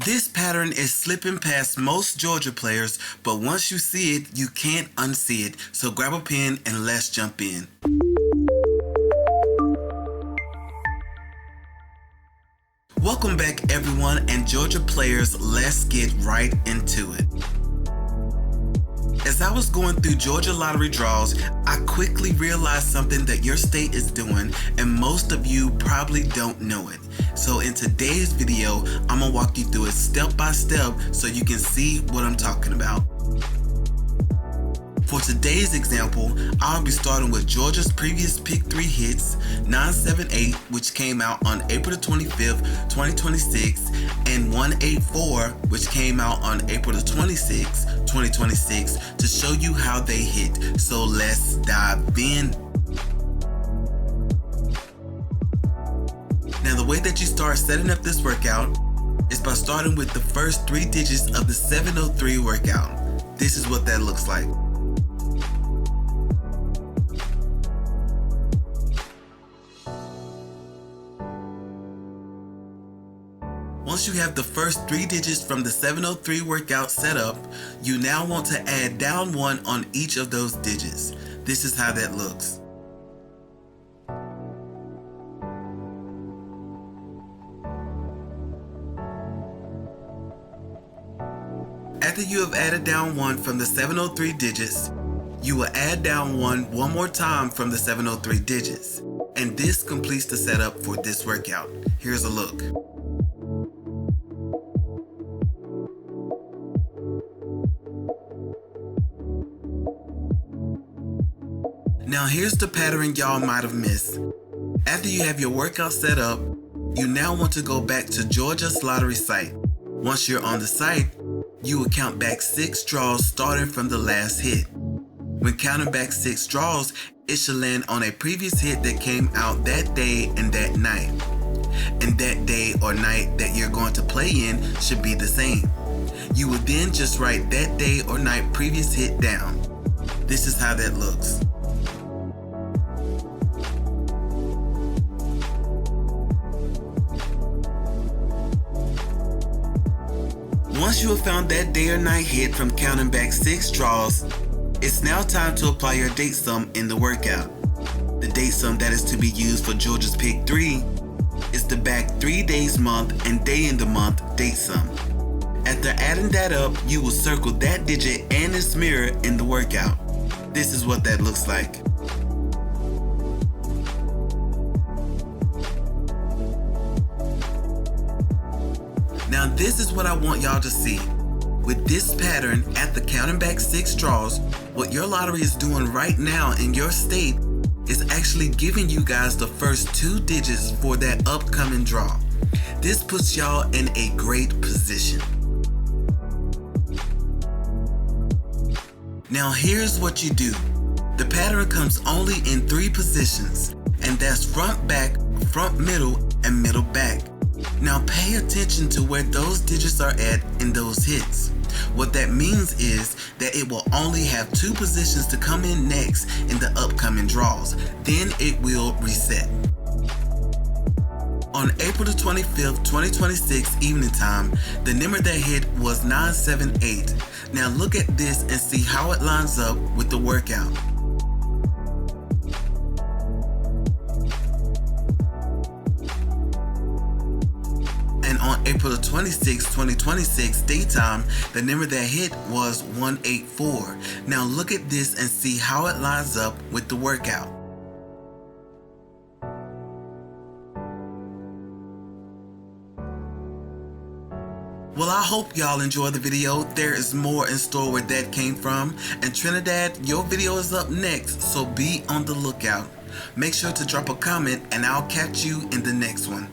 This pattern is slipping past most Georgia players, but once you see it, you can't unsee it. So grab a pen and let's jump in. Welcome back everyone, and Georgia players, let's get right into it. As I was going through Georgia lottery draws, I quickly realized something that your state is doing and most of you probably don't know it. So in today's video, I'm gonna walk you through it step by step so you can see what I'm talking about. For today's example, I'll be starting with Georgia's previous Pick 3 hits, 978, which came out on April the 25th, 2026, and 184, which came out on April the 26th, 2026, to show you how they hit. So let's dive in. Now the way that you start setting up this workout is by starting with the first 3 digits of the 703 workout. This is what that looks like. Once you have the first 3 digits from the 703 workout set up, you now want to add down 1 on each of those digits. This is how that looks. After you have added down 1 from the 703 digits, you will add down 1 more time from the 703 digits. And this completes the setup for this workout. Here's a look. Now here's the pattern y'all might have missed. After you have your workout set up, you now want to go back to Georgia's lottery site. Once you're on the site, you will count back 6 draws starting from the last hit. When counting back 6 draws, it should land on a previous hit that came out that day and that night. And that day or night that you're going to play in should be the same. You will then just write that day or night previous hit down. This is how that looks. Once you have found that day or night hit from counting back 6 draws, it's now time to apply your date sum in the workout. The date sum that is to be used for Georgia's Pick 3 is the back 3 days month and day in the month date sum. After adding that up, you will circle that digit and its mirror in the workout. This is what that looks like. Now this is what I want y'all to see. With this pattern, after counting back 6 draws, what your lottery is doing right now in your state is actually giving you guys the first 2 digits for that upcoming draw. This puts y'all in a great position. Now here's what you do. The pattern comes only in 3 positions, and that's front back, front middle, and middle back. Now pay attention to where those digits are at in those hits. What that means is that it will only have 2 positions to come in next in the upcoming draws. Then it will reset. On April the 25th, 2026 evening time, the number that hit was 978. Now look at this and see how it lines up with the workout. On April 26, 2026 daytime, the number that hit was 184. Now look at this and see how it lines up with the workout. Well, I hope y'all enjoyed the video. There is more in store where that came from. And Trinidad, your video is up next, so be on the lookout. Make sure to drop a comment and I'll catch you in the next one.